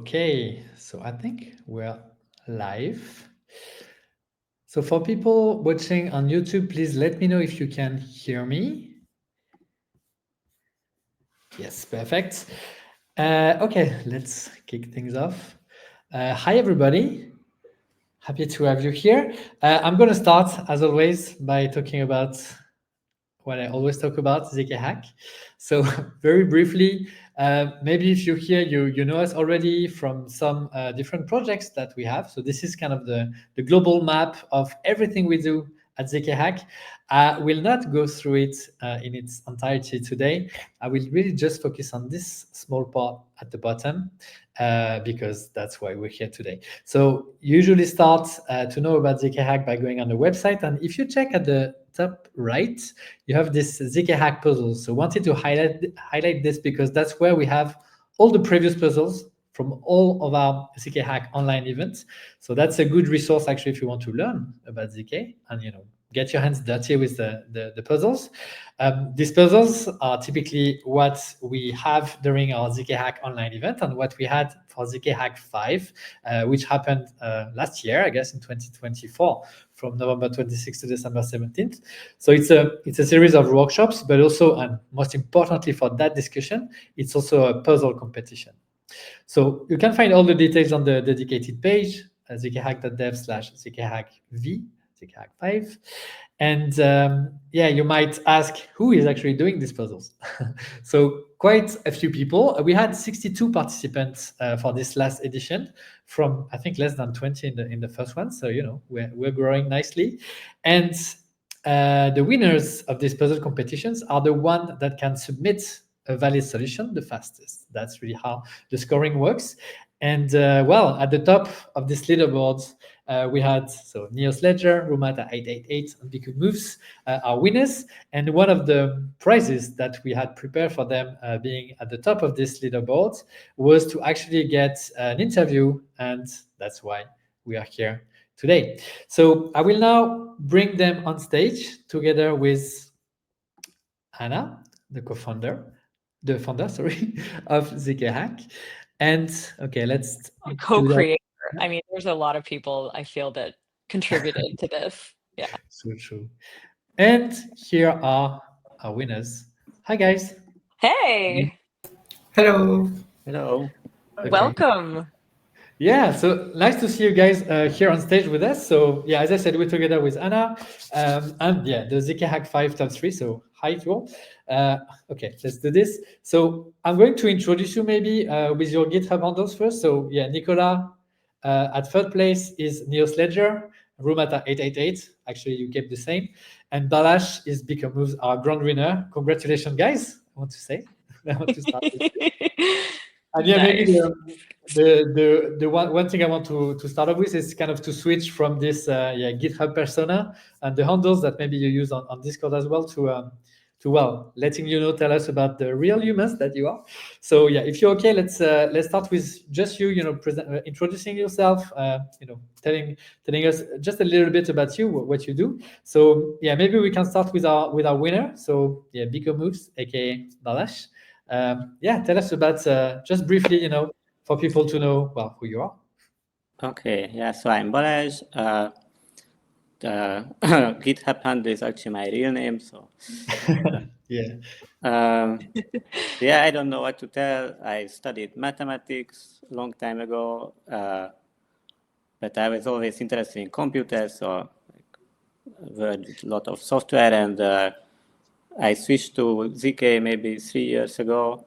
Okay, so I think we're live. So for people watching on YouTube, please let me know if you can hear me. Yes, perfect. Okay, let's kick things off. Hi, everybody. Happy to have you here. I'm going to start, as always, by talking about what I always talk about, ZK Hack. So very briefly, maybe if you're here, you know us already from some different projects that we have. So this is kind of the global map of everything we do at ZK Hack. I will not go through it in its entirety today. I will really just focus on this small part at the bottom because that's why we're here today. So usually start to know about ZK Hack by going on the website. And if you check at the top right, you have this ZK Hack puzzles. So wanted to highlight this because that's where we have all the previous puzzles from all of our ZK Hack online events. So that's a good resource actually if you want to learn about ZK and get your hands dirty with the puzzles. These puzzles are typically what we have during our ZK Hack online event and what we had for ZK Hack 5, which happened last year, I guess in 2024, from November 26th to December 17th. So it's a series of workshops, but also, and most importantly for that discussion, it's also a puzzle competition. So you can find all the details on the dedicated page, zkhack.dev/zkhackv, ZK 5. And you might ask who is actually doing these puzzles. So quite a few people. We had 62 participants for this last edition from, I think, less than 20 in the first one. So, we're growing nicely. And the winners of these puzzle competitions are the one that can submit a valid solution the fastest. That's really how the scoring works. And at the top of this leaderboard, we had Neos Ledger, Rumata 888, and Biku Moves are winners. And one of the prizes that we had prepared for them, being at the top of this leaderboard, was to actually get an interview, and that's why we are here today. So I will now bring them on stage together with Anna, the founder of ZK Hack. And okay, let's co-creator. I mean, there's a lot of people I feel that contributed to this. Yeah. So true. And here are our winners. Hi, guys. Hey. Hello. Hello. Okay. Welcome. Yeah, so nice to see you guys here on stage with us. So yeah, as I said, we're together with Anna and the ZK Hack 5 top 3. So hi to all. Okay, let's do this. So I'm going to introduce you maybe with your GitHub handles first. So yeah, Nicolas at third place is Neos Ledger, Rumata 888. Actually, you kept the same. And Balash is Biku Moves, our grand winner. Congratulations, guys. I want to say. I want to start with and yeah, nice. Maybe the one thing I want to start off with is kind of to switch from this GitHub persona and the handles that maybe you use on Discord as well to letting tell us about the real humans that you are. So yeah, if you're okay, let's start with just you introducing yourself, telling us just a little bit about you, what you do. So yeah, maybe we can start with our winner. So yeah, Biku Moves, aka Balash. Tell us about just briefly, for people to know who you are. Okay, yeah, so I'm Balázs. GitHub handle is actually my real name, so yeah. I don't know what to tell. I studied mathematics a long time ago, but I was always interested in computers, so worked with a lot of software, and I switched to ZK maybe 3 years ago.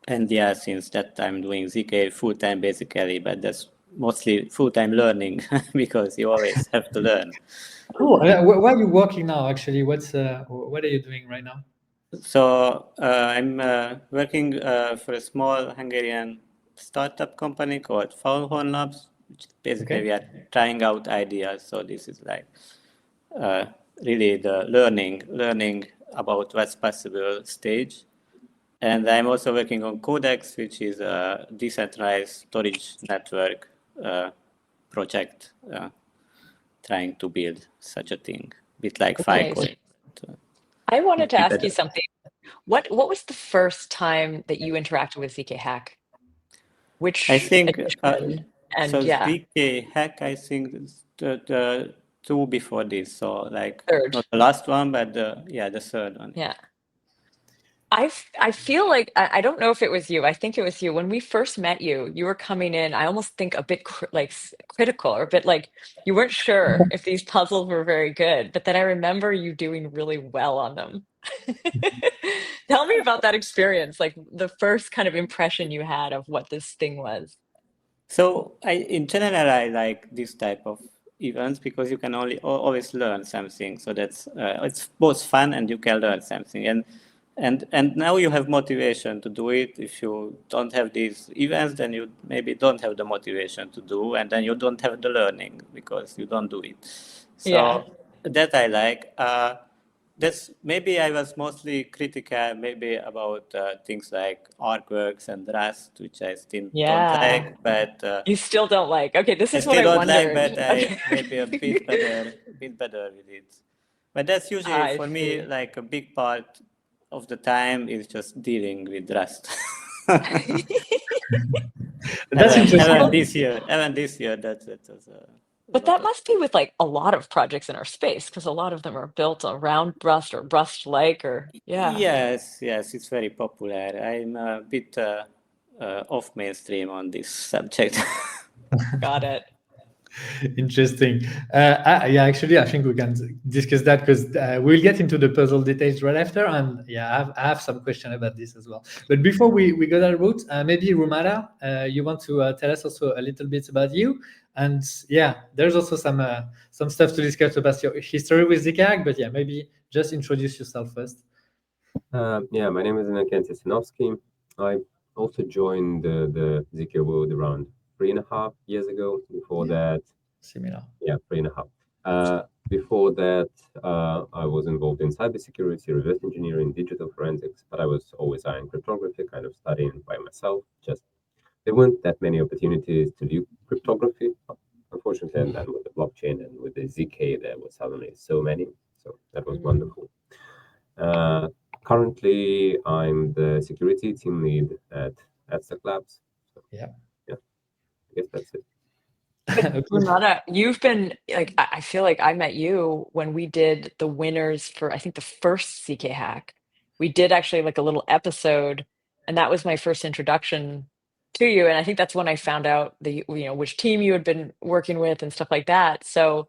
And yeah, since that I'm doing ZK full-time basically, but that's mostly full-time learning because you always have to learn. Cool. Where are you working now, actually? What are you doing right now? So I'm working for a small Hungarian startup company called Faulhorn Labs, which basically we are trying out ideas. So this is like really the learning about what's possible stage. And I'm also working on Codex, which is a decentralized storage network project, trying to build such a thing, a bit like Filecoin. I wanted to ask you something. What was the first time that you interacted with ZK Hack? Which I think edition? And so. yeah, ZK Hack, I think the two before this. So like third. not the last one, but the third one. Yeah. I feel like I don't know if it was you. I think it was you. When we first met you, you were coming in, I almost think a bit critical, or a bit like you weren't sure if these puzzles were very good, but then I remember you doing really well on them. Tell me about that experience, like the first kind of impression you had of what this thing was. So in general, I like this type of events because you can always learn something. So that's it's both fun and you can learn something. And now you have motivation to do it. If you don't have these events, then you maybe don't have the motivation to do, and then you don't have the learning because you don't do it. So Yeah. that I like. That's maybe I was mostly critical, maybe about things like artworks and Rust, which I still don't Yeah. like. But You still don't like. Okay, this I is what still I don't like, wondered. but I Okay. maybe a bit better with it. But that's usually I for me see. like a big part of the time is just dealing with Rust. That's interesting. Even this year, that was a But lot that of. must be with like a lot of projects in our space, because a lot of them are built around Rust or Rust-like, or yeah, Yes, it's very popular. I'm a bit off mainstream on this subject. got it. Interesting. Yeah, actually, I think we can discuss that because we'll get into the puzzle details right after. And yeah, I have some question about this as well. But before we go that route, maybe Rumara, you want to tell us also a little bit about you. And yeah, there's also some stuff to discuss about your history with ZK, but yeah, maybe just introduce yourself first. Yeah, my name is Ken Tisinovsky. I also joined the ZK world around 3.5 years ago. Before that, Similar. yeah, 3.5. Before that, I was involved in cybersecurity, reverse engineering, digital forensics, but I was always in cryptography, kind of studying by myself. Just there weren't that many opportunities to do cryptography, unfortunately, and then with the blockchain and with the ZK, there were suddenly so many. So that was wonderful. Currently, I'm the security team lead at Stack Labs. So, Yeah. I guess that's it. Renata, you've been like, I feel like I met you when we did the winners for, I think, the first ZK Hack. We did actually like a little episode, and that was my first introduction to you. And I think that's when I found out which team you had been working with and stuff like that. So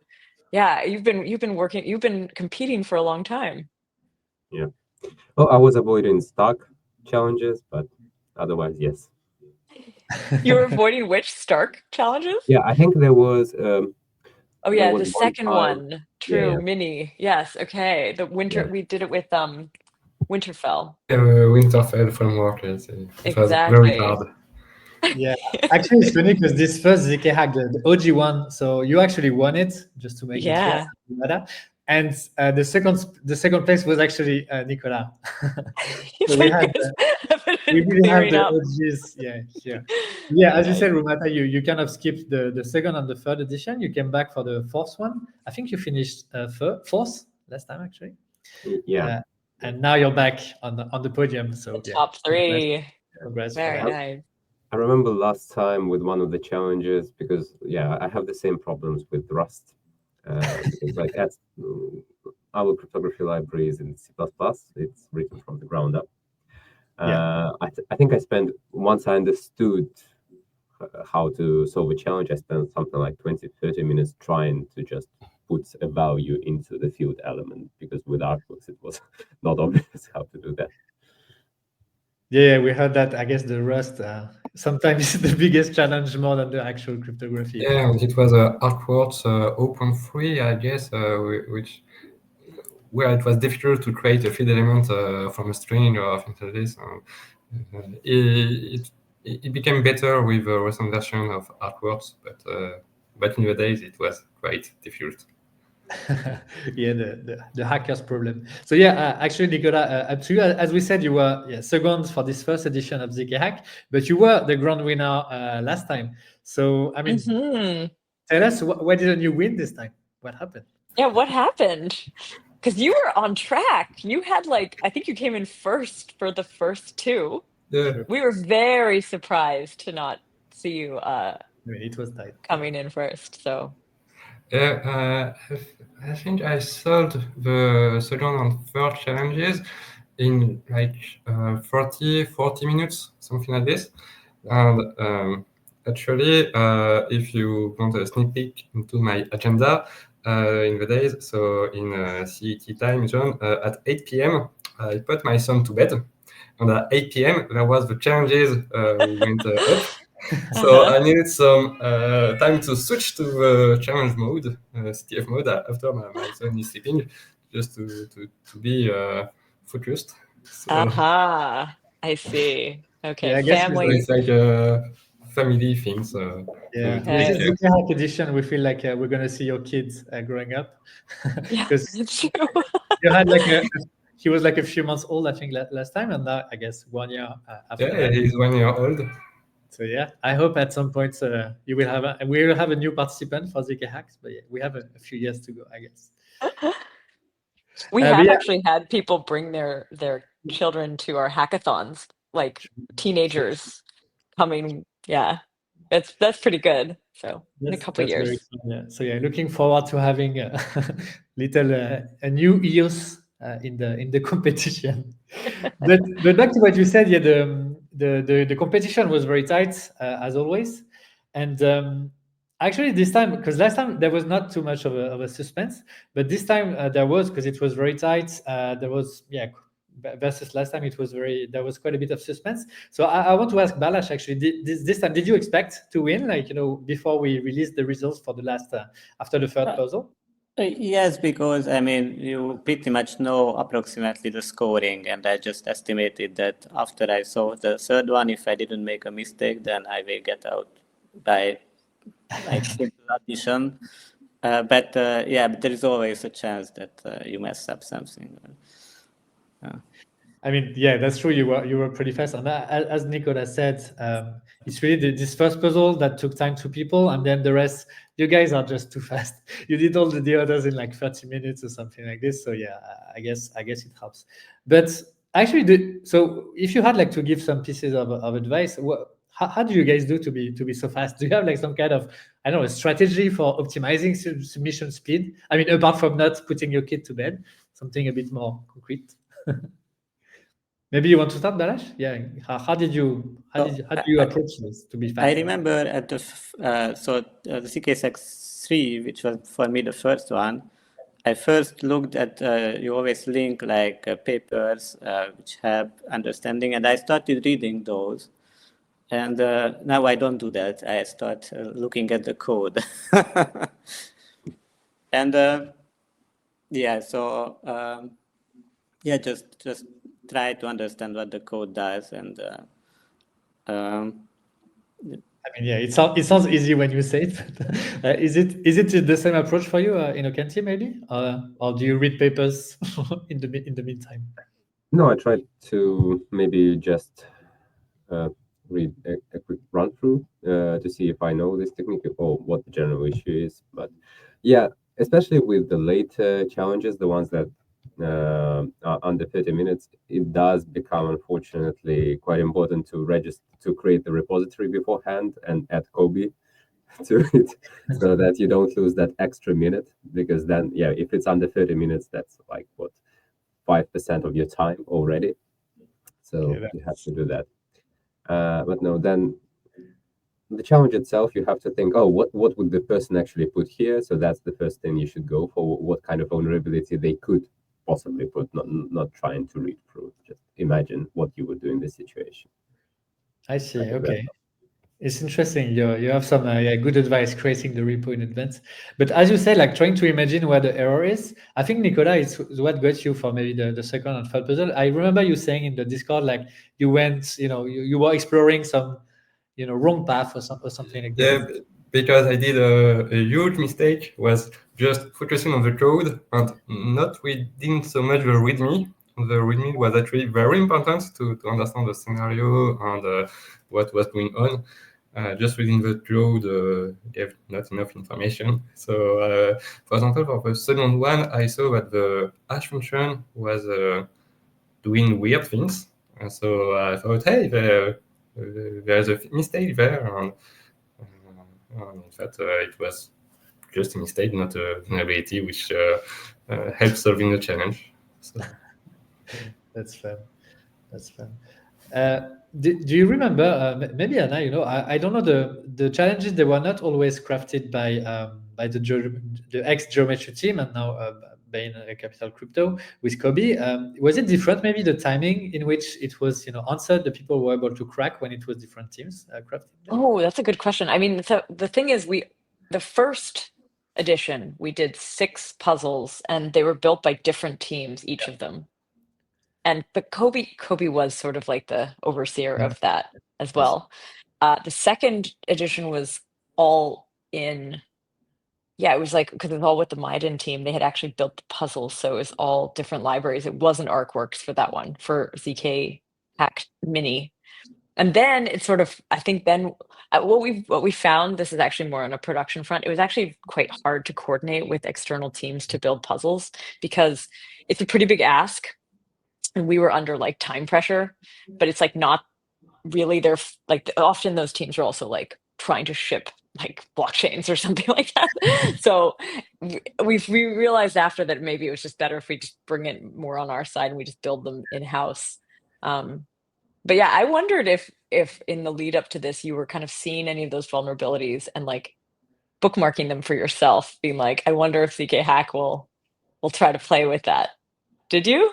yeah, you've been competing for a long time. Yeah. Oh, I was avoiding stock challenges, but otherwise, yes. You were avoiding which Stark challenges? Yeah, I think there was. Oh yeah, the second one. True, Yeah. Mini. Yes, okay. The winter, Yeah. we did it with Winterfell. Winterfell framework. It was very Exactly. hard. Yeah, actually, it's funny because this first ZK Hack, the OG one, so you actually won it, just to make it Yeah. clear. And the second place was actually Nicolas. It's So we like had we didn't have clearing the up. OGs. Yeah. As you Nice. said, Rumata, you kind of skipped the second and the third edition. You came back for the fourth one. I think you finished fourth last time, actually. Yeah. And now you're back on the podium. So The top three. Congrats for Very that. nice. I remember last time with one of the challenges because I have the same problems with Rust. Because like our cryptography library is in C++. It's written from the ground up. I think I spent, once I understood how to solve a challenge, I spent something like 20-30 minutes trying to just put a value into the field element, because with artworks it was not obvious how to do that. Yeah, we heard that. I guess the Rust sometimes is the biggest challenge more than the actual cryptography. Yeah, and it was Artworks 0.3, I guess, where it was difficult to create a field element from a string or things like this. It became better with a recent version of Artworks, but in the days it was quite difficult. Yeah, the hacker's problem. So yeah, actually, Nicolas, up to you. As we said, you were second for this first edition of ZK Hack, but you were the grand winner last time. So I mean, tell us why didn't you win this time? What happened? Yeah, what happened? because you were on track. You had I think you came in first for the first two. Yeah. We were very surprised to not see you It was tight. coming in first. So Yeah, I think I solved the second and third challenges in 40 minutes, something like this. And actually, if you want a sneak peek into my agenda in the days, so in CET time zone, at 8 p.m., I put my son to bed. And at 8 p.m., there was the challenges went up. So I needed some time to switch to the challenge mode, CTF mode, after my son is sleeping, just to be focused. So, I see. Okay, Yeah, I guess so family. it's like a family thing. So Yeah, to this take is care. ZK Hack edition. We feel like we're gonna see your kids growing up Yeah, because it's true. you had he was like a few months old, I think, last time, and now I guess 1 year after Yeah, that. he's 1 year old. So yeah, I hope at some point we will have a new participant for ZK Hacks, but yeah, we have a few years to go, I guess. We but have yeah. actually had people bring their children to our hackathons, like teenagers coming. Yeah, that's pretty good. So in a couple That's very years. fun, yeah. So yeah, looking forward to having a little a new EOS in the competition. but back to what you said, yeah, the competition was very tight as always, and actually this time, because last time there was not too much of a suspense, but this time there was, because it was very tight. There was versus last time there was quite a bit of suspense. So I want to ask Balázs, actually, this time, did you expect to win, before we released the results for the last after the third puzzle? Yes, because I mean, you pretty much know approximately the scoring, and I just estimated that after I saw the third one, if I didn't make a mistake, then I will get out by simple addition. But there is always a chance that you mess up something. I mean, yeah, that's true. You were pretty fast, and as Nicolas said, it's really this first puzzle that took time to people, and then the rest, you guys are just too fast. You did all the others in 30 minutes or something like this. So yeah, I guess it helps. But actually, so if you had to give some pieces of advice, how do you guys do to be so fast? Do you have some kind of, I don't know, a strategy for optimizing submission speed? I mean, apart from not putting your kid to bed, something a bit more concrete. Maybe you want to start, Balázs? Yeah. How do you approach this to be fast? I remember at the CKSX3, which was for me the first one, I first looked at, you always link papers which have understanding, and I started reading those. And now I don't do that. I start looking at the code. And just try to understand what the code does. And I mean, yeah, it sounds easy when you say it. But, is it the same approach for you in Ocantee, maybe, or do you read papers in the meantime? No, I tried to maybe just read a quick run through to see if I know this technique or what the general issue is. But yeah, especially with the later challenges, the ones that are under 30 minutes, it does become, unfortunately, quite important to create the repository beforehand and add Kobe to it, so that you don't lose that extra minute, because then, yeah, if it's under 30 minutes, that's 5% of your time already. So you have to do that. But no, then the challenge itself, you have to think, what would the person actually put here? So that's the first thing you should go for. What kind of vulnerability they could possibly put, not trying to read through. Just imagine what you would do in this situation. I see. Okay. It's interesting. You have some good advice creating the repo in advance. But as you said, trying to imagine where the error is, I think, Nicolas, is what got you for maybe the second and third puzzle. I remember you saying in the Discord, you went, you were exploring some, wrong path or something like that. Yeah, because I did a huge mistake, was just focusing on the code and not reading so much the README. The README was actually very important to understand the scenario and what was going on. just within the code gave not enough information. So, for example, for the second one, I saw that the hash function was doing weird things. And so I thought, hey, there's a mistake there. And in fact, it was just a mistake, not a vulnerability, which helped solving the challenge. So. That's fun. That's fun. Do you remember, maybe Anna, I don't know, the challenges, they were not always crafted by the ex-Geometry team and now Bain Capital Crypto with Kobe. Was it different, maybe the timing in which it was answered, the people were able to crack when it was different teams crafting them? Oh, that's a good question. I mean, so the thing is, the first edition, we did 6 puzzles and they were built by different teams, each of them. But Kobe was sort of like the overseer of that as well. The second edition was all in, it was like, because it was all with the Maiden team, they had actually built the puzzles, so it was all different libraries. It wasn't ArcWorks for that one, for ZK Hack Mini. And then it's sort of, I think then what we found, this is actually more on a production front, it was actually quite hard to coordinate with external teams to build puzzles because it's a pretty big ask. And we were under like time pressure, but it's like not really they're like often those teams are also like trying to ship like blockchains or something like that. So we realized after that maybe it was just better if we just bring it more on our side and we just build them in-house. But yeah, I wondered if in the lead up to this you were kind of seeing any of those vulnerabilities and like bookmarking them for yourself, being like, I wonder if ZK Hack will try to play with that. Did you?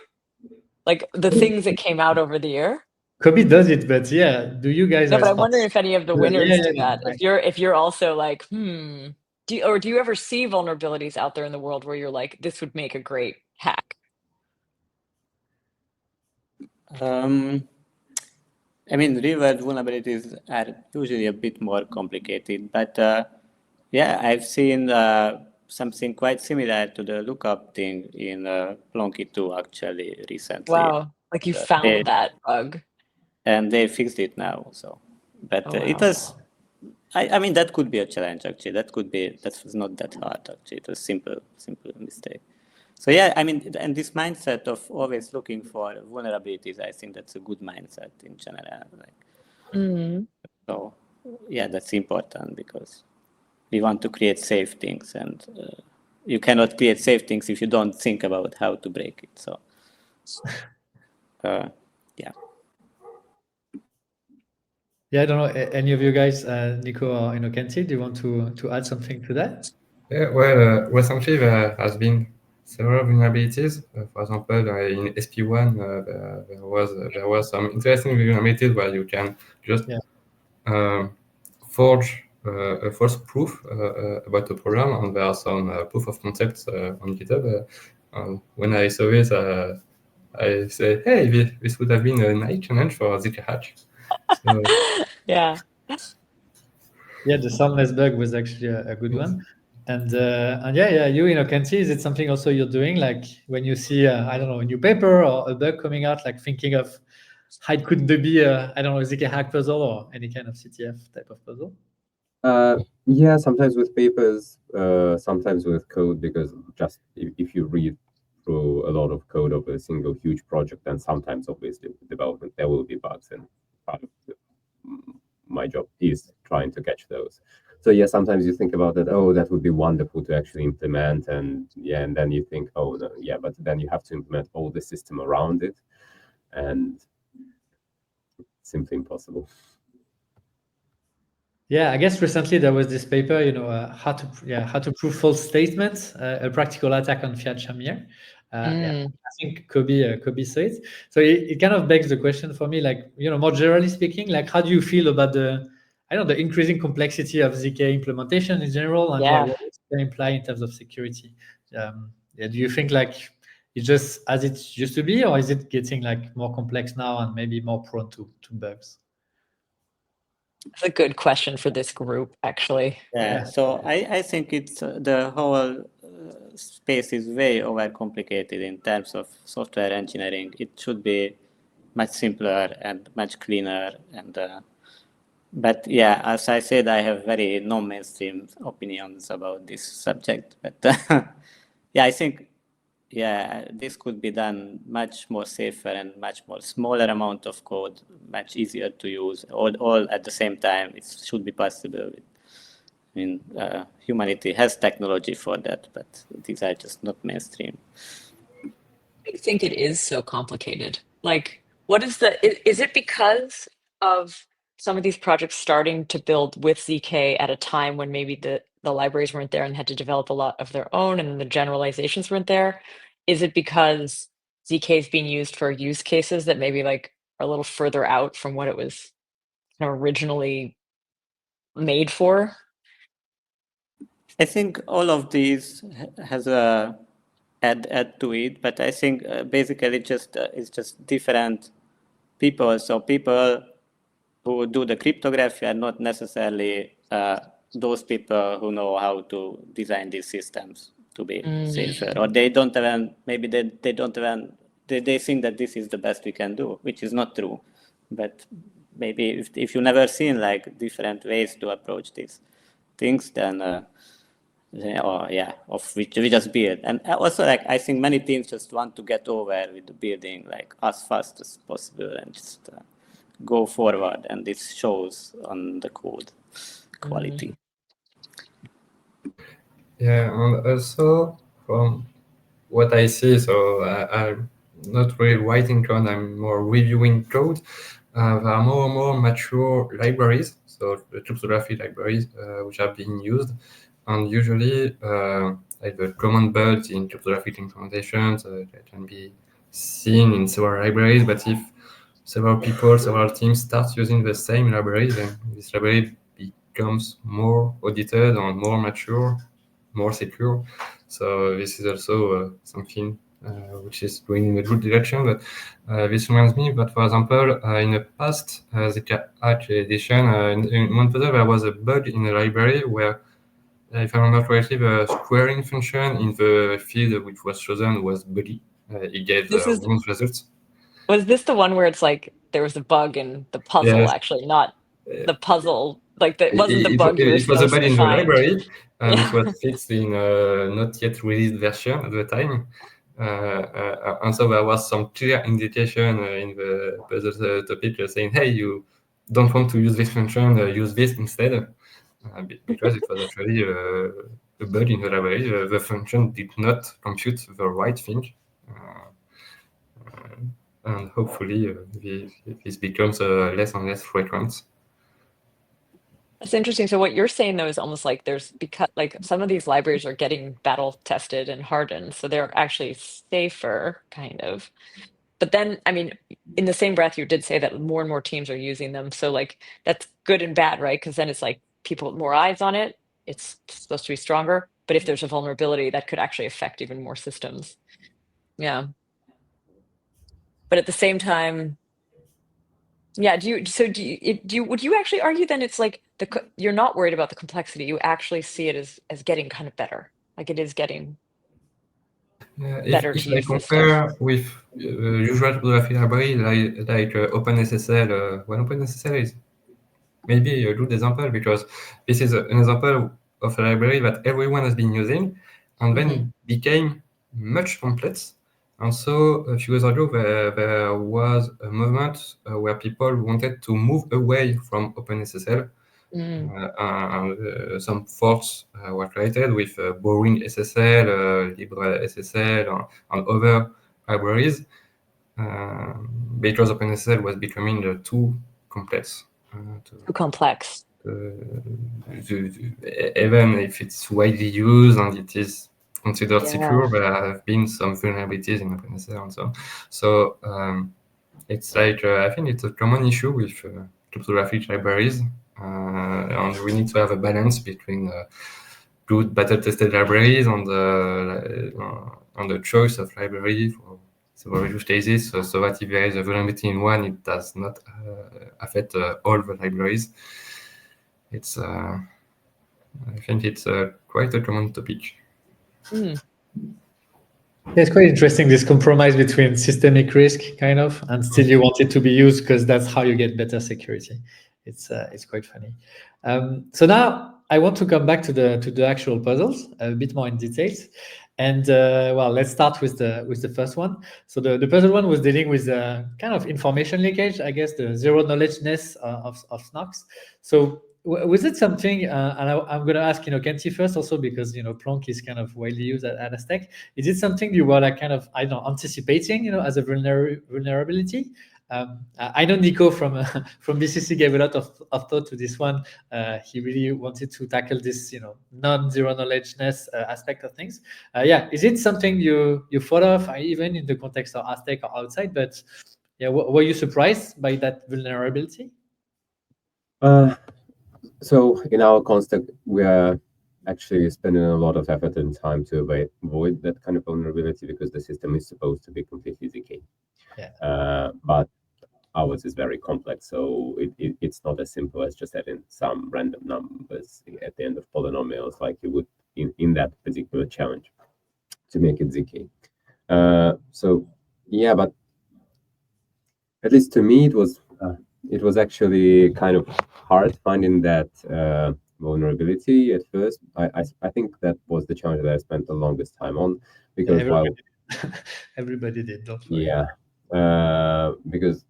Like the things that came out over the year? Kobe does it, but yeah, do you guys? No, but I'm wondering if any of the winners do that. Right. If you're also like, do you ever see vulnerabilities out there in the world where you're like, this would make a great hack? I mean, real-world vulnerabilities are usually a bit more complicated, but I've seen something quite similar to the lookup thing in Plonky 2 actually recently. Wow, like you found that bug. And they fixed it now, so. But it was, I mean, that could be a challenge actually. That was not that hard actually. It was simple mistake. So yeah, I mean, and this mindset of always looking for vulnerabilities, I think that's a good mindset in general. So yeah, that's important because we want to create safe things, and you cannot create safe things if you don't think about how to break it. So Yeah, I don't know. Any of you guys, Nico or Innocenty, do you want to add something to that? Yeah, well, recently there has been several vulnerabilities. For example, in SP1, there was some interesting vulnerabilities where you can just forge a false proof about the program, and there are some proof of concepts on GitHub. When I saw this, I said, "Hey, this would have been a nice challenge for ZK Hack." So, yeah, the soundless bug was actually a good one. And you Innocenty, is it something also you're doing, like when you see I don't know, a new paper or a bug coming out, like thinking of how could there be a ZK Hack puzzle or any kind of CTF type of puzzle? Yeah, sometimes with papers, sometimes with code, because just if you read through a lot of code of a single huge project, then sometimes obviously with development there will be bugs, and part of my job is trying to catch those. So yeah, sometimes you think about that, oh, that would be wonderful to actually implement, and then you think, oh no, but then you have to implement all the system around it, and it's simply impossible. Yeah, I guess recently there was this paper, how to prove false statements, a practical attack on Fiat Shamir. I think Kobe saw it. So it kind of begs the question for me, like, more generally speaking, like, how do you feel about the increasing complexity of ZK implementation in general, and what does it imply in terms of security? Do you think like it's just as it used to be, or is it getting like more complex now and maybe more prone to bugs? That's a good question for this group, actually. Yeah, so I think it's the whole space is way overcomplicated in terms of software engineering. It should be much simpler and much cleaner, and But yeah, as I said, I have very non-mainstream opinions about this subject. But yeah, I think this could be done much more safer and much more smaller amount of code, much easier to use, all at the same time. It should be possible. I mean, humanity has technology for that, but these are just not mainstream. I think it is so complicated. Like, what is is it because of some of these projects starting to build with ZK at a time when maybe the libraries weren't there and had to develop a lot of their own and the generalizations weren't there? Is it because ZK is being used for use cases that maybe like are a little further out from what it was kind of originally made for? I think all of these has a add to it, but I think basically it's just different people. So people who do the cryptography are not necessarily those people who know how to design these systems to be safer, or they don't even, maybe they don't even, they think that this is the best we can do, which is not true. But maybe if you never seen like different ways to approach these things, then of which we just build. And also, like, I think many teams just want to get over with the building like as fast as possible and just go forward, and this shows on the code quality. Yeah, and also from what I see, so I'm not really writing code, I'm more reviewing code. There are more and more mature libraries, so the cryptography libraries, which are being used. And usually, like the common bugs in cryptographic implementations that can be seen in several libraries. But if several people, several teams start using the same library, then this library becomes more audited and more mature, more secure. So this is also something which is going in a good direction. But this reminds me that, for example, in the past ZK edition, in one puzzle, there was a bug in the library where, if I remember correctly, the squaring function in the field which was chosen was buggy. It gave wrong results. Was this the one where it's like there was a bug in the puzzle, Yes. actually, not the puzzle? Like that wasn't the It bug you were was a supposed bug to in the find. library, and Yeah. it was fixed in a not yet released version at the time. And so there was some clear indication in the puzzle topic saying, hey, you don't want to use this function, use this instead. Because it was actually a bug in the library. The function did not compute the right thing. And hopefully this becomes less and less frequent. That's interesting. So what you're saying though is almost like there's, because like some of these libraries are getting battle tested and hardened, so they're actually safer, kind of. But then, I mean, in the same breath, you did say that more and more teams are using them. So like that's good and bad, right? Because then it's like people with more eyes on it, it's supposed to be stronger. But if there's a vulnerability, that could actually affect even more systems. Yeah. But at the same time, yeah, would you actually argue then it's like you're not worried about the complexity, you actually see it as getting kind of better, like it is getting better if to I use this compare stuff? with usual cryptography library like OpenSSL, when OpenSSL is maybe a good example, because this is an example of a library that everyone has been using and then became much complex. And so a few years ago, there was a movement where people wanted to move away from OpenSSL. And some forks were created with Boring SSL, LibreSSL, and other libraries, because OpenSSL was becoming too complex. Too complex. Even if it's widely used and it is considered secure, there have been some vulnerabilities in OpenSSL and so on. So it's like, I think it's a common issue with cryptographic libraries, and we need to have a balance between good battle-tested libraries and the choice of library for several use cases, so that if there is a vulnerability in one, it does not affect all the libraries. It's I think it's quite a common topic. It's quite interesting, this compromise between systemic risk, kind of, and still you want it to be used because that's how you get better security. It's quite funny. So now I want to come back to the actual puzzles a bit more in details. And well, let's start with the first one. So the puzzle one was dealing with kind of information leakage, I guess, the zero knowledgeness of Snox. So was it something? And I'm going to ask Kenty first, also because Plonk is kind of widely used at Aztec. Is it something you were like kind of anticipating as a vulnerability? I know Nico from BCC gave a lot of thought to this one. He really wanted to tackle this, non-zero knowledgeness aspect of things. Yeah, is it something you thought of, even in the context of Aztec or outside? But yeah, were you surprised by that vulnerability? So in our construct, we are actually spending a lot of effort and time to avoid that kind of vulnerability because the system is supposed to be completely ZK. Yeah. But ours is very complex, so it's not as simple as just having some random numbers at the end of polynomials like you would in that particular challenge to make it ZK. So yeah, but at least to me, it was actually kind of hard finding that vulnerability at first. I think that was the challenge that I spent the longest time on because everybody did, don't worry. Yeah, because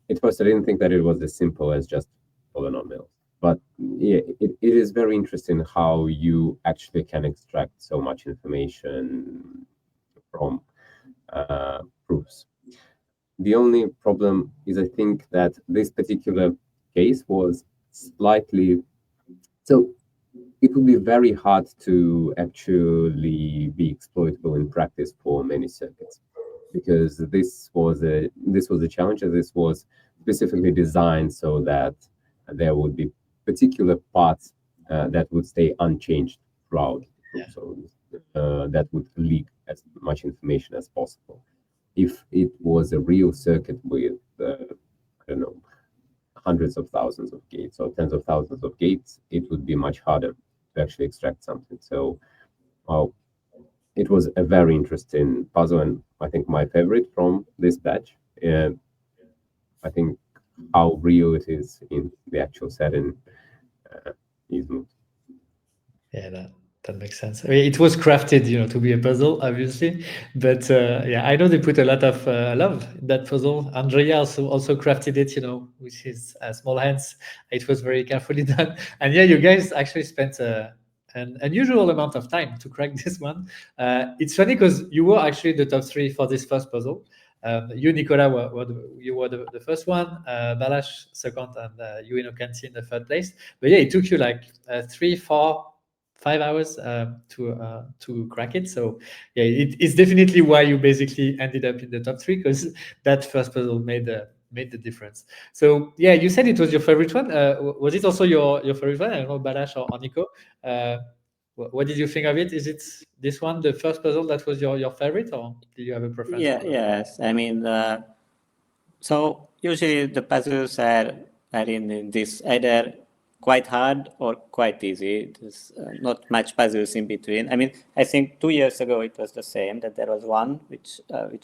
at first I didn't think that it was as simple as just polynomials. But yeah, it is very interesting how you actually can extract so much information from proofs. The only problem is I think that this particular case was slightly... So it would be very hard to actually be exploitable in practice for many circuits, because this was a challenge, and this was specifically designed so that there would be particular parts that would stay unchanged throughout. Yeah. So that would leak as much information as possible. If it was a real circuit with, I don't know, hundreds of thousands of gates or tens of thousands of gates, it would be much harder to actually extract something. So, well, it was a very interesting puzzle, and I think my favorite from this batch. And I think how real it is in the actual setting is moved. Yeah, that makes sense. I mean, it was crafted, to be a puzzle, obviously. But yeah, I know they put a lot of love in that puzzle. Andrea also crafted it, with his small hands. It was very carefully done. And yeah, you guys actually spent an unusual amount of time to crack this one. It's funny because you were actually the top 3 for this first puzzle. You, Nicola, were the first one, Balázs second, and you, Kenty, in the third place. But yeah, it took you like 3, 4, 5 hours to crack it. So yeah, it's definitely why you basically ended up in the top 3, because that first puzzle made the difference. So yeah, you said it was your favorite one. Was it also your favorite one? I don't know, Balázs or Nico. What did you think of it? Is it this one, the first puzzle, that was your favorite, or do you have a preference? Yes. I mean, so usually the puzzles are in this either quite hard or quite easy. There's not much puzzles in between. I mean, I think 2 years ago it was the same, that there was one which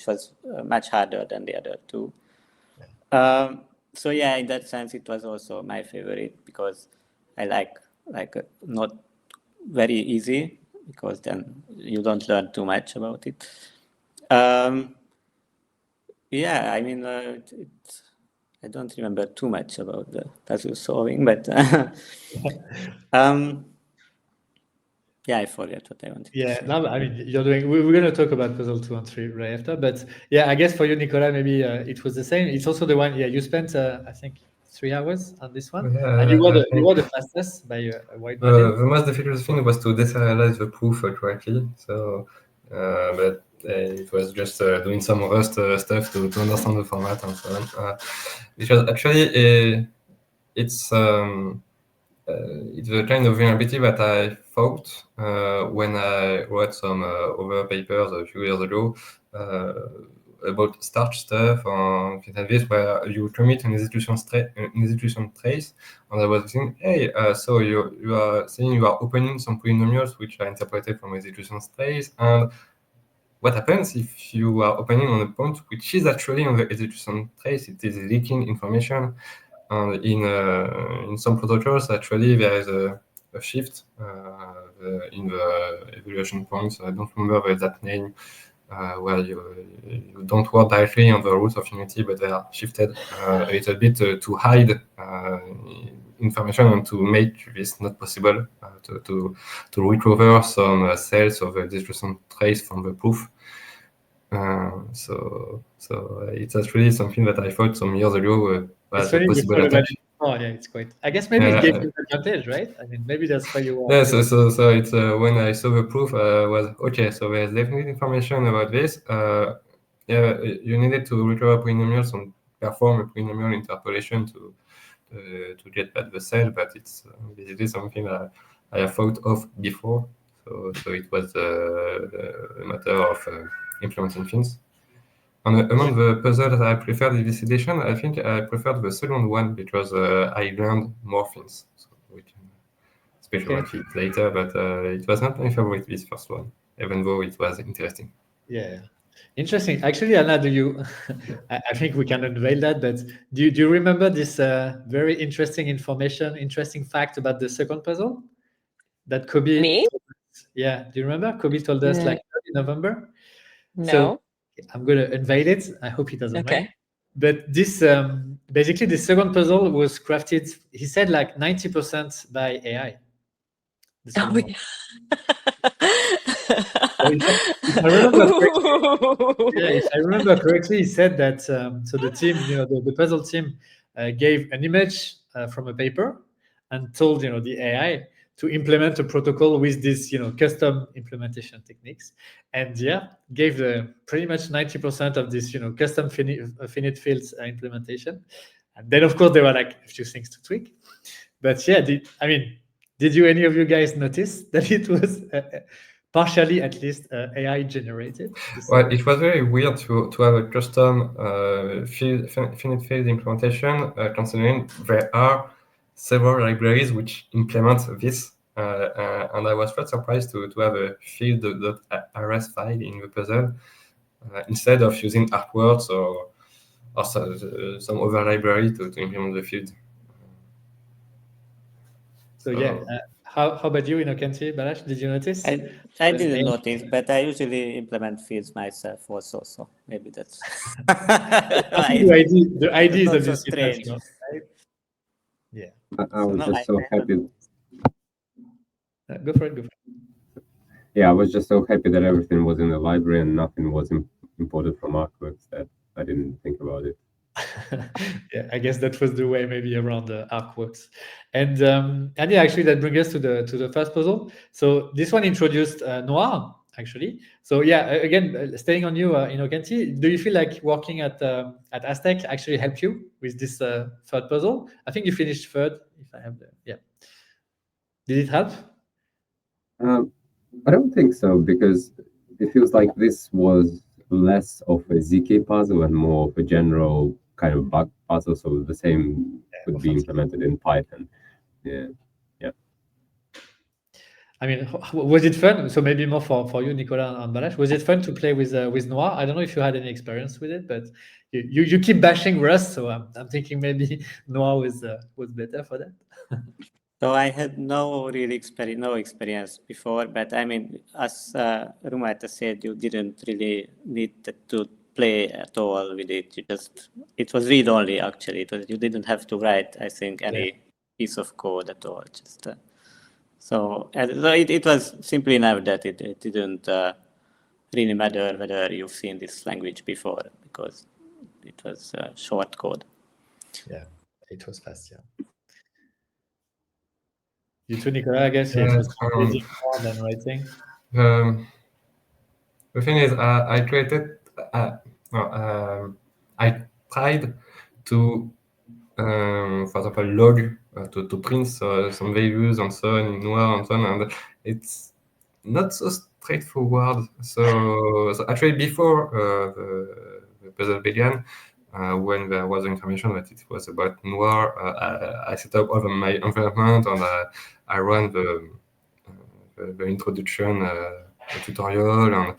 was much harder than the other two. So yeah, in that sense, it was also my favorite, because I like not very easy, because then you don't learn too much about it. Yeah, I mean, I don't remember too much about the puzzle solving, but yeah, I forget what I wanted to say. No, I mean, we're going to talk about puzzle 2 and 3 right after, but yeah, I guess for you, Nicola, maybe it was the same. It's also the one, you spent, I think, 3 hours on this one, and you were the fastest by a wide margin. The most difficult thing was to deserialize the proof correctly. So, but it was just doing some Rust stuff to understand the format and so on. Because actually, it's a kind of vulnerability that I thought when I wrote some other papers a few years ago about starch stuff or this, where you commit an execution trace, and I was thinking, hey, so you are saying you are opening some polynomials which are interpreted from execution trace, and what happens if you are opening on a point which is actually on the execution trace? It is leaking information. And in some protocols, actually, there is a shift in the evaluation points. I don't remember the exact name, where you don't work directly on the roots of Unity, but they are shifted a little bit to hide information and to make this not possible, to recover some cells of the distribution trace from the proof. So it's actually something that I thought some years ago was a possible attack. Oh yeah, it's quite. I guess maybe it gave you an advantage, right? I mean, maybe that's why you were. Yeah, so it's when I saw the proof, was okay. So there's definitely information about this. Yeah, you needed to recover polynomials and perform a polynomial interpolation to get back the cell, but it's basically something that I have thought of before. So it was a matter of implementing things. And among the puzzles I preferred in this edition, I think I preferred the second one because I learned more things. So we can speak about it later, but it was not my favorite, this first one, even though it was interesting. Yeah. Interesting. Actually, Anna, do you? I think we can unveil that. But do you remember this very interesting fact about the second puzzle that Kobe? Me? Yeah. Do you remember? Kobe told us like in November. No. So I'm gonna unveil it. I hope he doesn't mind. But this basically the second puzzle was crafted. He said like 90% by AI. Oh, yeah. If I remember correctly, he said that so the team, the puzzle team, gave an image from a paper and told the AI to implement a protocol with this custom implementation techniques, and gave the pretty much 90% of this custom finite fields implementation, and then of course there were like a few things to tweak, but did you any of you guys notice that it was partially, at least, AI generated? Well, it was very weird to have a custom finite field implementation, considering there are several libraries which implement this. And I was quite surprised to have a field.rs file in the puzzle instead of using Artworks or some other library to implement the field. So how about you, Innocenti, Balázs? Did you notice? I didn't notice, but I usually implement fields myself also, so maybe that's the idea is obviously strange. right? Yeah. I was just so happy. Go for it. Yeah, I was just so happy that everything was in the library and nothing was imported from Artworks that I didn't think about it. Yeah, I guess that was the way maybe around the Artworks, and yeah, actually that brings us to the first puzzle. So this one introduced Noir actually. So yeah, again, staying on you, Innocenti, do you feel like working at Aztec actually helped you with this third puzzle? I think you finished third, if I have Did it help? I don't think so, because it feels like this was less of a ZK puzzle and more of a general kind of bug puzzle, so the same could be implemented in Python. Yeah. I mean, was it fun? So maybe more for you, Nicolas and Balázs. Was it fun to play with Noir? I don't know if you had any experience with it, but you keep bashing Rust, so I'm thinking maybe Noir was better for that. So I had no experience before, but I mean, as Rumata said, you didn't really need to play at all with it. It was read only actually. You didn't have to write, I think, any piece of code at all. So it was simply enough that it didn't really matter whether you've seen this language before, because it was short code. Yeah, it was fast. Yeah. You too, Nicolas, I guess it was reading more than writing. The thing is, I created. I tried to, for example, log to print some values and so on in Noir and so on, and it's not so straightforward. So actually, before the puzzle began, when there was information that it was about Noir, I set up all my environment and I ran the introduction tutorial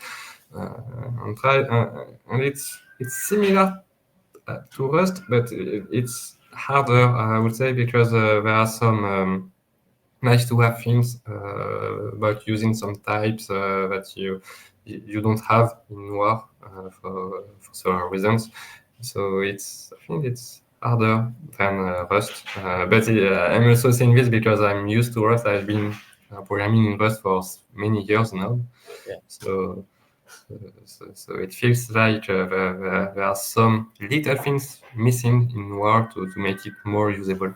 and try, and it's similar to Rust, but it's harder, I would say, because there are some nice to have things about using some types that you don't have in Noir for several reasons. So I think it's harder than Rust. But I'm also saying this because I'm used to Rust. I've been programming in Rust for many years now. Yeah. So it feels like there are some little things missing in Noir to make it more usable.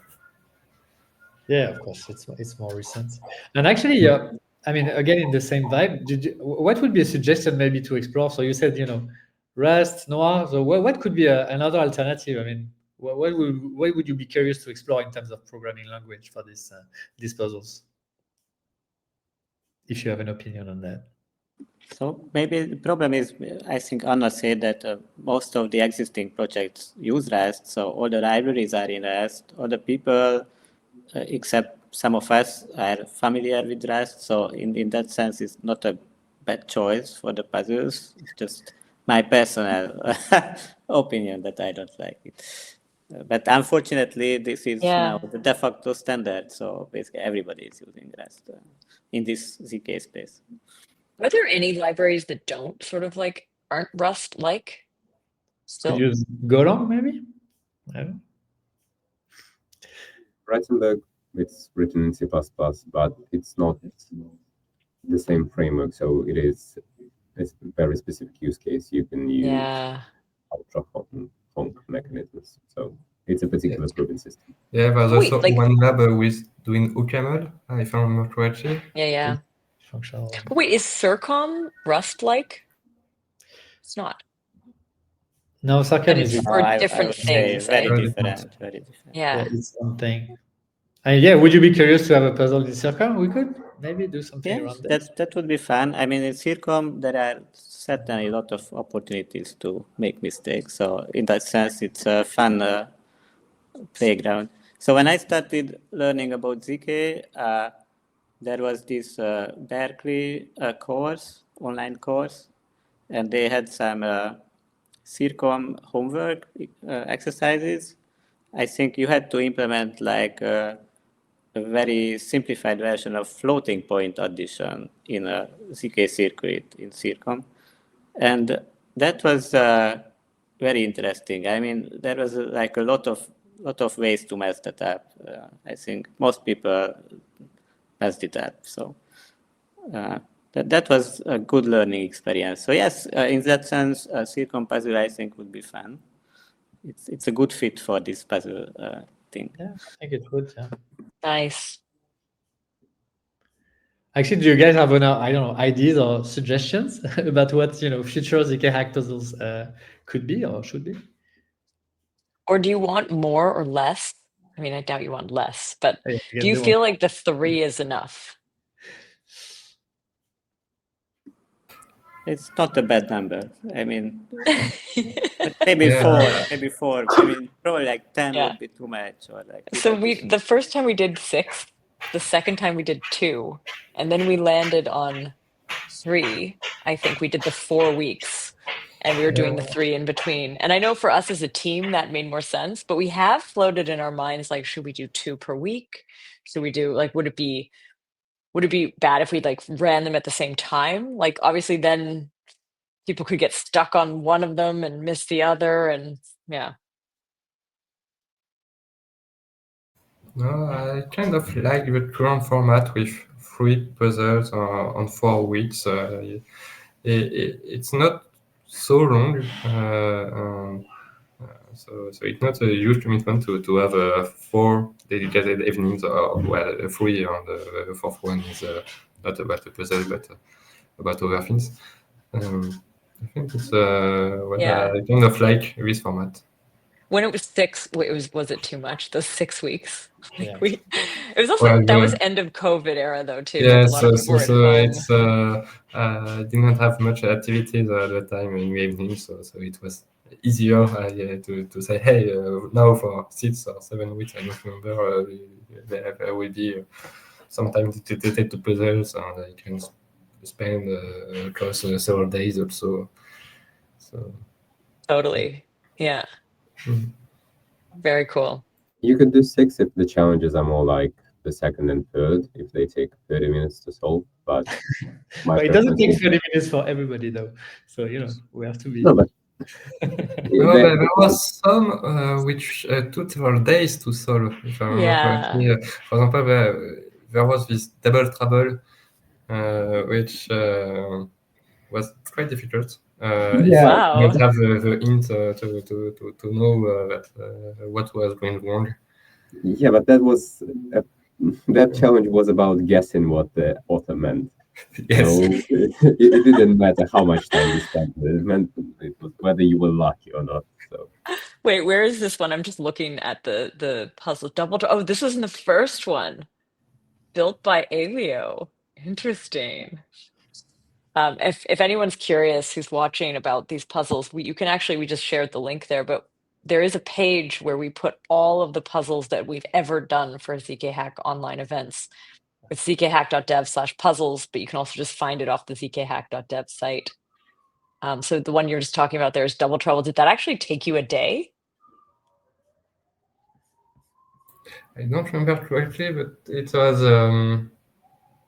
Yeah, of course, it's more recent. And actually, I mean, again, in the same vibe, what would be a suggestion maybe to explore? So you said, Rust, Noir. So what could be another alternative? I mean, what would you be curious to explore in terms of programming language for these puzzles? If you have an opinion on that. So maybe the problem is, I think Anna said that most of the existing projects use Rust, so all the libraries are in Rust. All the people, except some of us, are familiar with Rust. So in that sense, it's not a bad choice for the puzzles. It's just my personal opinion that I don't like it. But unfortunately, this is now the de facto standard. So basically, everybody is using Rust in this ZK space. Are there any libraries that don't sort of like aren't Rust like? Still? Could use Golang maybe? I don't know. Writing it's written in C++, but it's not the same framework. So it's a very specific use case. You can use ultra honk mechanisms. So it's a particular proven system. Yeah, there's also one lab with doing OCaml, if I remember correctly. Yeah. Functional. But wait, is Circom Rust-like? It's not. No, Circom is for different things. Very different. Yeah. It's something. Yeah, would you be curious to have a puzzle in Circom? We could maybe do something around that. That would be fun. I mean, in Circom, there are certainly a lot of opportunities to make mistakes. So in that sense, it's a fun playground. So when I started learning about ZK, there was this Berkeley online course, and they had some Circom homework exercises. I think you had to implement like a very simplified version of floating point addition in a ZK circuit in Circom. And that was very interesting. I mean, there was like a lot of ways to mess that up. I think most people messed it up. So that was a good learning experience. So yes, in that sense, Circom puzzle I think would be fun. It's a good fit for this puzzle thing. Yeah, I think it would. Yeah. Nice. Actually, do you guys have ideas or suggestions about what future ZK hack puzzles could be or should be? Or do you want more or less? I mean, I doubt you want less, but do you feel like the 3 is enough? It's not a bad number. I mean, maybe 4. Maybe 4. I mean, probably like 10 would be too much. Or like. So the first time we did 6, the second time we did 2, and then we landed on 3. I think we did the 4 weeks, and we were doing the 3 in between. And I know for us as a team that made more sense, but we have floated in our minds like, should we do 2 per week? Should we do like would it be bad if we like ran them at the same time? Like obviously then people could get stuck on one of them and miss the other, and yeah. No, I kind of like the current format with 3 puzzles on 4 weeks. It's not so long, so it's not a huge commitment to have 4 dedicated evenings, or 3 on the 4th one is not about the puzzle but about other things. I think it's I kind of like this format. When it was 6, was it too much? Those 6 weeks. Yeah. It was also that was end of COVID era though too. Yeah, a lot of people were at home. It's didn't have much activities at the time in the evening, so it was easier to say, hey, now for 6 or 7 weeks, I don't remember, there will be some time dedicated to puzzles, and I can spend across several days also. So totally, yeah. Very cool. You could do 6 if the challenges are more like the second and third, if they take 30 minutes to solve. But my But it doesn't preference take would- 30 minutes for everybody, though. So, we have to be. No, but Well, there- there was some which took several days to solve, if I remember correctly. For example, there was this double trouble, which was quite difficult. If Yeah. you Wow. don't have the hint to know that what was going wrong. Yeah, but that challenge was about guessing what the author meant. Yes. So it didn't matter how much time you spent. It meant it was whether you were lucky or not. So Wait, where is this one? I'm just looking at the puzzle. Oh, this was in the first one, built by Alio. Interesting. If anyone's curious who's watching about these puzzles, we just shared the link there, but there is a page where we put all of the puzzles that we've ever done for ZK online events. It's zkhack.dev/puzzles, but you can also just find it off the zkhack.dev site. So the one you're just talking about there is Double Trouble. Did that actually take you a day? I don't remember correctly, but it was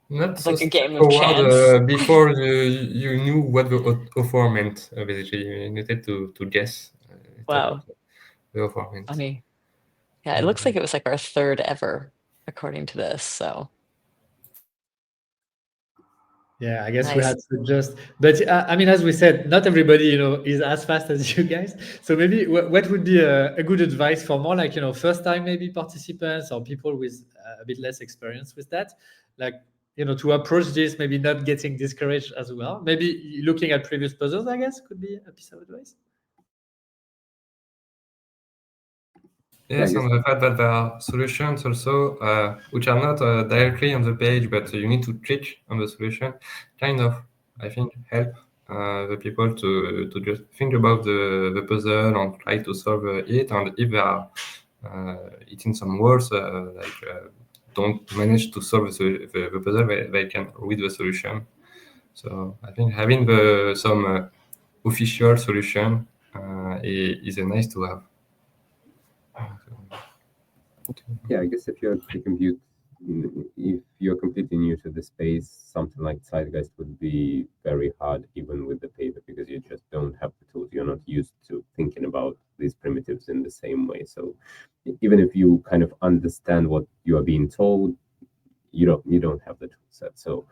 not so Like a game of straightforward chance. before you knew what the offer meant. Basically, you needed to guess. Wow. The offer meant. Funny. Yeah, it looks like it was like our third ever, according to this. So Yeah, I guess we Nice. had to adjust. But I mean, as we said, not everybody, is as fast as you guys. So maybe what would be a good advice for more like, first time maybe participants or people with a bit less experience with that, like, to approach this, maybe not getting discouraged as well. Maybe looking at previous puzzles, I guess, could be a piece of advice. Yes, Yeah, and the fact that there are solutions also which are not directly on the page, but you need to click on the solution, kind of, I think, help the people to just think about the puzzle and try to solve it. And if they are hitting some words, don't manage to solve the puzzle, they can read the solution. So I think having some official solution is nice to have. yeah, I guess if you're completely new to the space, something like Zeitgeist would be very hard, even with the paper, because you just don't have the tools. You're not used to thinking about these primitives in the same way. So even if you kind of understand what you are being told, you don't have the tool set. So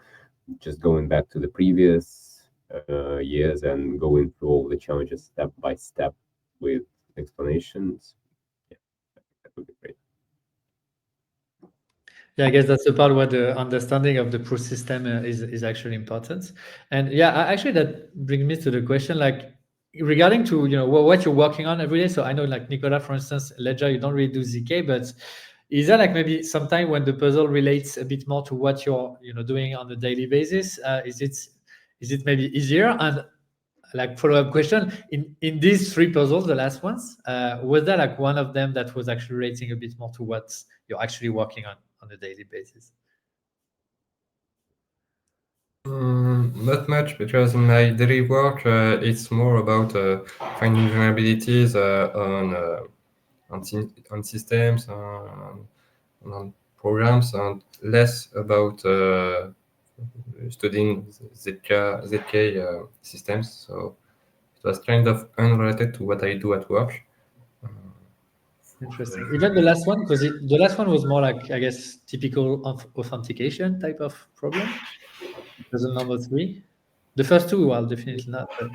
just going back to the previous years and going through all the challenges step by step with explanations, yeah, that would be great. Yeah, I guess that's the part where the understanding of the pro system is actually important. And yeah, actually that brings me to the question, like regarding to what you're working on every day. So I know like Nicolas, for instance, Ledger, you don't really do ZK, but is there like maybe sometime when the puzzle relates a bit more to what you're doing on a daily basis? Is it maybe easier? And like follow-up question, in these 3 puzzles, the last ones, was there like one of them that was actually relating a bit more to what you're actually working on a daily basis? Not much, because in my daily work, it's more about finding vulnerabilities on systems, on programs, and less about studying ZK systems. So it was kind of unrelated to what I do at work. Interesting. Even the last one, because the last one was more like, I guess, typical authentication type of problem. Puzzle number 3. The first 2, well, definitely not. But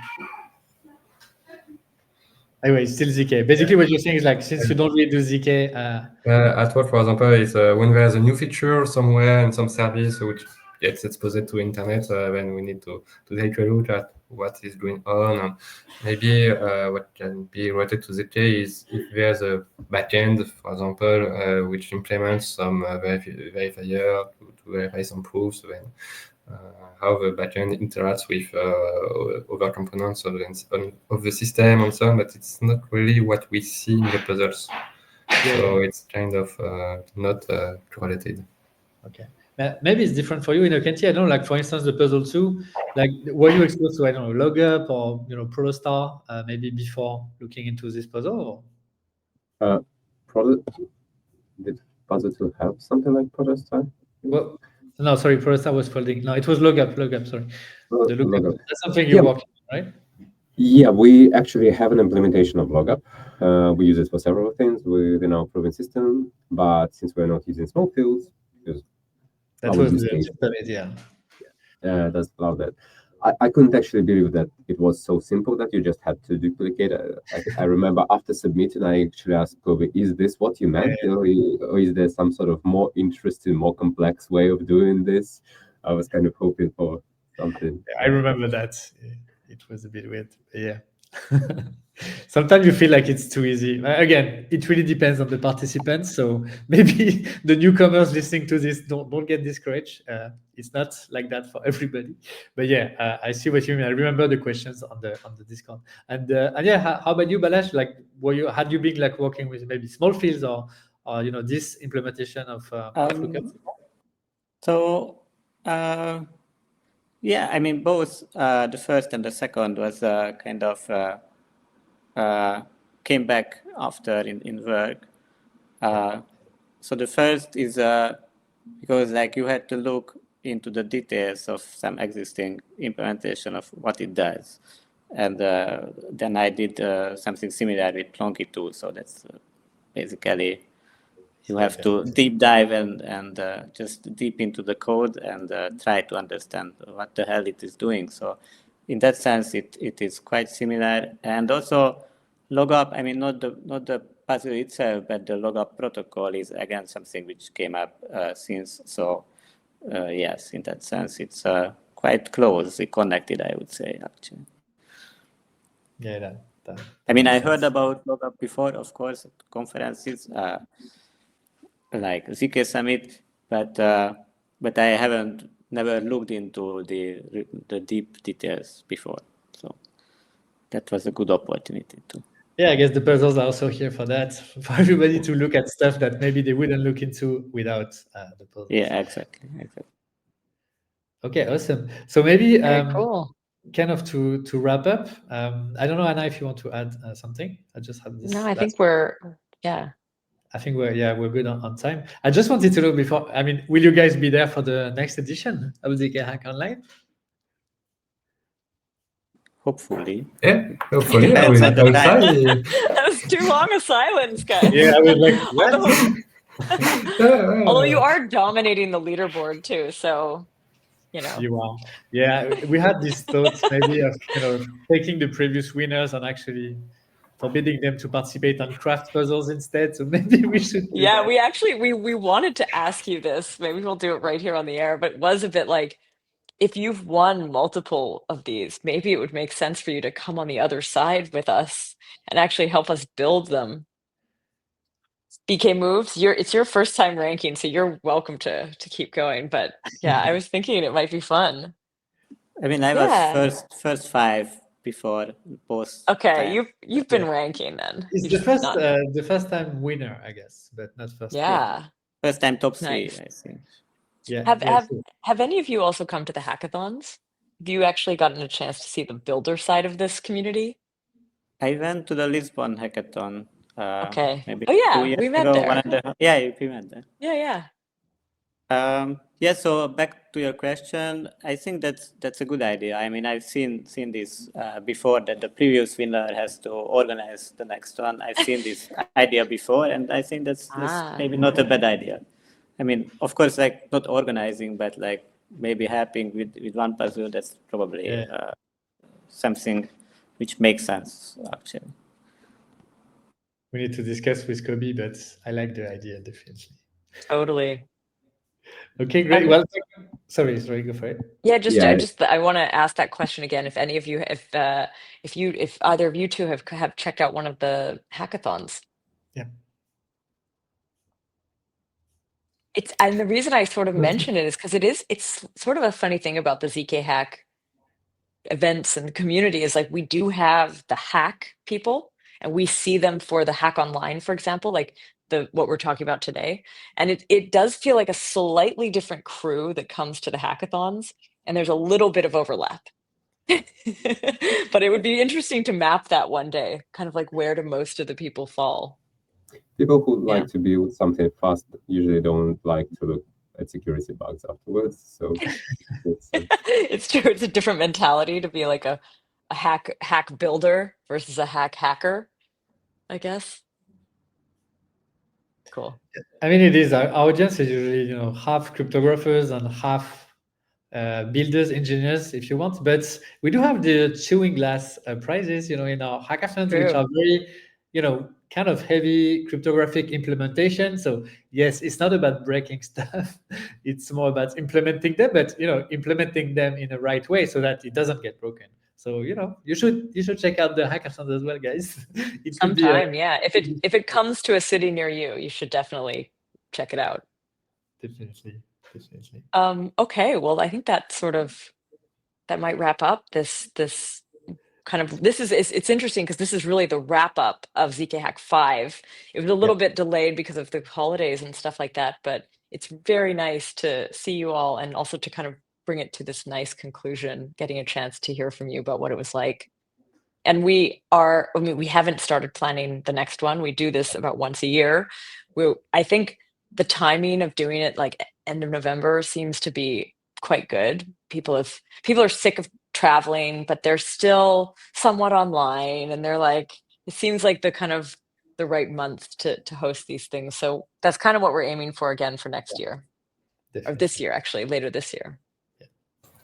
anyway, it's still ZK. Basically, what you're saying is like, since you don't really do ZK, at work, for example, is when there's a new feature somewhere in some service which gets exposed to internet, then we need to take a look at what is going on. And maybe what can be related to ZK is if there's a backend, for example, which implements some verifier to verify some proofs, then how the backend interacts with other components of the system and so on, but it's not really what we see in the puzzles. So it's kind of not correlated. Okay. Maybe it's different for you in Kenty. I don't know, like for instance, the puzzle 2, like were you exposed to, I don't know, Logup or Protostar maybe before looking into this puzzle? Protostar did Puzzle 2 have something like Protostar? Well, no, sorry, Protostar was folding. No, it was Lookup, sorry. The Lookup. Lookup. That's something you're Yeah. working on, right? Yeah, we actually have an implementation of Lookup. We use it for several things within our proven system, but since we're not using small fields, because That our was use the case simple idea. does allow that. I couldn't actually believe that it was so simple that you just had to duplicate. I remember after submitting, I actually asked Kobe, is this what you meant? Or is there some sort of more interesting, more complex way of doing this? I was kind of hoping for something. I remember that. It was a bit weird. Yeah. Sometimes you feel like it's too easy. Again, it really depends on the participants. So maybe the newcomers listening to this don't get discouraged. It's not like that for everybody. But yeah, I see what you mean. I remember the questions on the Discord. And yeah, how about you, Balazs? Like, had you been like working with maybe small fields or this implementation of Lookup? So yeah, I mean both the first and the second was kind of came back after in work. So the first is because like you had to look into the details of some existing implementation of what it does, and then I did something similar with Plonky too. So that's basically you have to deep dive and just deep into the code and try to understand what the hell it is doing. So in that sense, it is quite similar. And also Lookup, I mean, not the puzzle itself, but the Lookup protocol is again something which came up since. So yes, in that sense, it's quite closely connected, I would say, actually. Yeah, I mean, I heard about Lookup before, of course, at conferences like ZK Summit, but I haven't never looked into the deep details before. So that was a good opportunity too. Yeah, I guess the puzzles are also here for that, for everybody to look at stuff that maybe they wouldn't look into without the puzzles. Yeah, exactly. Okay, awesome. So maybe Very cool. kind of to wrap up, I don't know, Anna, if you want to add something. I just have this. No, I think we're I think we're good on time. I just wanted to know before. I mean, will you guys be there for the next edition of ZK Hack Online? Hopefully. Yeah, hopefully I will outside. That was too long a silence, guys. Yeah, I was like, what? Although you are dominating the leaderboard too, so you are. Yeah, we had these thoughts maybe of taking the previous winners and actually forbidding them to participate on craft puzzles instead. So maybe we should. Yeah, we actually we wanted to ask you this. Maybe we'll do it right here on the air, but it was a bit like, if you've won multiple of these, maybe it would make sense for you to come on the other side with us and actually help us build them. BK Moves, it's your first time ranking, so you're welcome to keep going. But yeah, I was thinking it might be fun. I mean, I was first 5 before both. Okay, you've been ranking then. It's the first time winner, I guess, but not first. Yeah. First time top 3, Nice. I think. Yeah. Have any of you also come to the hackathons? Have you actually gotten a chance to see the builder side of this community? I went to the Lisbon hackathon. Okay. Maybe Oh yeah, 2 years we met ago, there. Yeah, we met there. Yeah. Yeah. So back to your question, I think that's a good idea. I mean, I've seen this before, that the previous winner has to organize the next one. I've seen this idea before, and I think that's maybe not a bad idea. I mean, of course, like not organizing, but like maybe helping with one puzzle. That's probably something which makes sense, actually. We need to discuss with Kobe, but I like the idea, definitely. Totally. Okay, great. Well, sorry, go for it. Yeah, I want to ask that question again. If any of you, if either of you two have checked out one of the hackathons. Yeah. And the reason I sort of mention it is because it's sort of a funny thing about the ZK Hack events and the community is like, we do have the hack people and we see them for the Hack Online, for example, like what we're talking about today. And it does feel like a slightly different crew that comes to the hackathons, and there's a little bit of overlap. But it would be interesting to map that one day, kind of like where do most of the people fall. People who like to build something fast usually don't like to look at security bugs afterwards. So it's, It's true. It's a different mentality to be like a hack builder versus a hacker, I guess. Cool. I mean, it is. Our audience is usually, half cryptographers and half builders, engineers, if you want. But we do have the chewing glass prizes, in our hackathons, which True. are very, kind of heavy cryptographic implementation. So yes, it's not about breaking stuff. It's more about implementing them, but implementing them in the right way so that it doesn't get broken. So you should check out the hackathons as well, guys. It could be Sometime, yeah. If it comes to a city near you, you should definitely check it out. definitely. Okay, well, I think that might wrap up this kind of it's interesting because this is really the wrap up of ZK-Hack 5. It was a little bit delayed because of the holidays and stuff like that, but it's very nice to see you all and also to kind of bring it to this nice conclusion, getting a chance to hear from you about what it was like. And we haven't started planning the next one. We do this about once a year. I think the timing of doing it like end of November seems to be quite good. People are sick of traveling, but they're still somewhat online, and they're like, it seems like the right month to host these things. So that's kind of what we're aiming for again for next year, or this year, actually, later this year.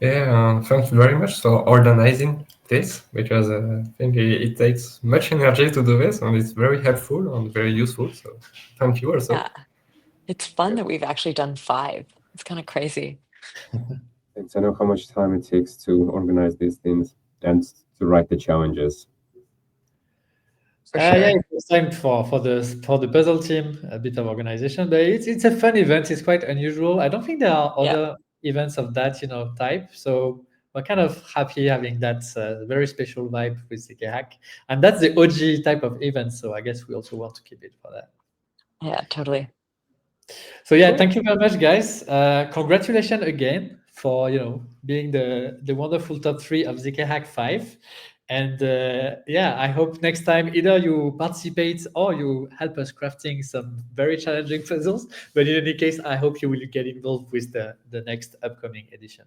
Yeah, thank you very much for organizing this, because I think it takes much energy to do this, and it's very helpful and very useful. So thank you also. Yeah, it's fun that we've actually done 5. It's kind of crazy. Thanks. I know how much time it takes to organize these things and to write the challenges. For sure. Yeah, it's time for the puzzle team, a bit of organization, but it's a fun event. It's quite unusual. I don't think there are other events of that type. So we're kind of happy having that very special vibe with ZK-Hack, and that's the OG type of event. So I guess we also want to keep it for that. Yeah, totally. So yeah, thank you very much, guys. Congratulations again for being the wonderful top 3 of ZK-Hack 5. And I hope next time either you participate or you help us crafting some very challenging puzzles. But in any case, I hope you will get involved with the next upcoming edition.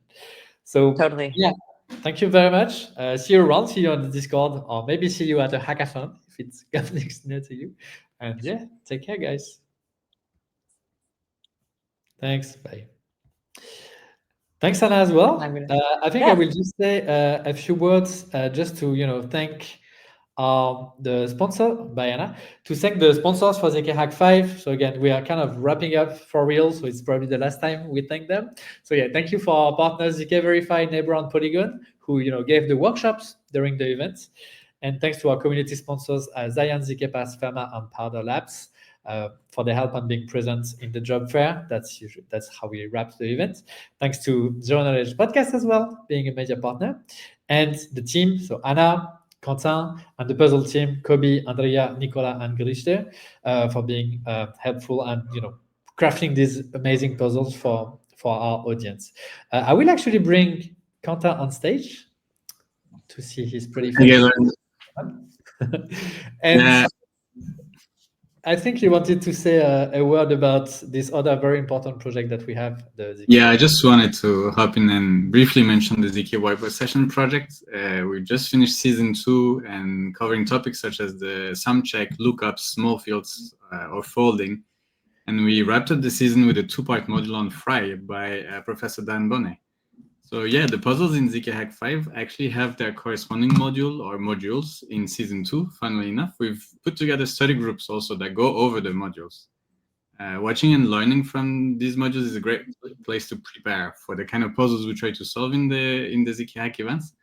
So Totally. yeah, thank you very much. See you around, see you on the Discord, or maybe see you at a hackathon if it's next near to you. And yeah, take care, guys. Thanks. Bye. Thanks, Anna, as well. I think I will just say a few words just to thank the sponsor, Bayana, to thank the sponsors for ZK-Hack 5. So again, we are kind of wrapping up for real, so it's probably the last time we thank them. So yeah, thank you for our partners, ZK-Verify, Neighbor, and Polygon, who gave the workshops during the event. And thanks to our community sponsors, Zion, ZK-Pass, Ferma, and Powder Labs. For the help and being present in the job fair. That's how we wrap the event. Thanks to Zero Knowledge Podcast as well, being a major partner. And the team, so Anna, Quentin, and the puzzle team, Kobe, Andrea, Nicola, and Grishte, for being helpful and crafting these amazing puzzles for our audience. I will actually bring Quentin on stage to see his pretty face. And I think you wanted to say a word about this other very important project that we have. I just wanted to hop in and briefly mention the ZK Whiteboard Session project. We just finished season 2 and covering topics such as the sum check, lookups, small fields, or folding. And we wrapped up the season with a 2-part module on Fry by Professor Dan Bonnet. So yeah, the puzzles in ZK-Hack 5 actually have their corresponding module or modules in season 2, funnily enough. We've put together study groups also that go over the modules. Watching and learning from these modules is a great place to prepare for the kind of puzzles we try to solve in the ZK-Hack events.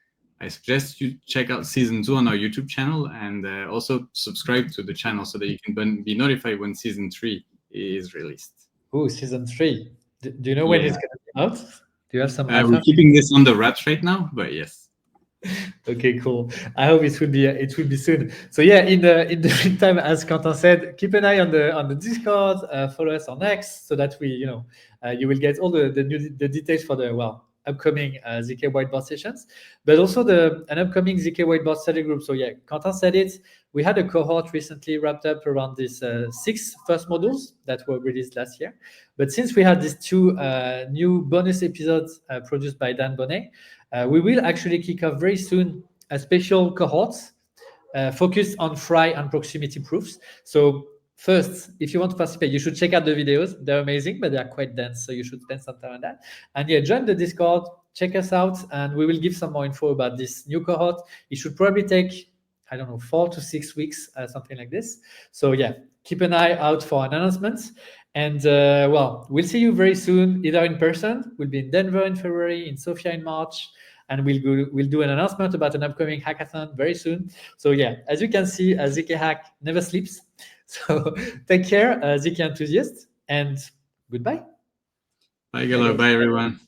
I suggest you check out season 2 on our YouTube channel, and also subscribe to the channel so that you can be notified when season 3 is released. Oh, season 3. Do you know when it's going to be out? Do you have some? We're keeping this on the wraps right now, but yes. Okay, cool. I hope it will be soon. So yeah, in the meantime, as Quentin said, keep an eye on the Discord. Follow us on X so that we you will get all the details for the upcoming ZK whiteboard sessions, but also an upcoming ZK whiteboard study group. So yeah, Quentin said it. We had a cohort recently wrapped up around these 6 first modules that were released last year. But since we had these 2 new bonus episodes produced by Dan Bonnet, we will actually kick off very soon a special cohort focused on fry and proximity proofs. So first, if you want to participate, you should check out the videos. They're amazing, but they're quite dense, so you should spend some time on that. And yeah, join the Discord, check us out, and we will give some more info about this new cohort. It should probably take, I don't know, 4 to 6 weeks, something like this. So yeah, keep an eye out for an announcement. And well, we'll see you very soon, either in person. We'll be in Denver in February, in Sofia in March, and we'll do an announcement about an upcoming hackathon very soon. So yeah, as you can see, ZK Hack never sleeps. So take care, ZK enthusiasts, and goodbye. Bye, Galo. Bye, everyone.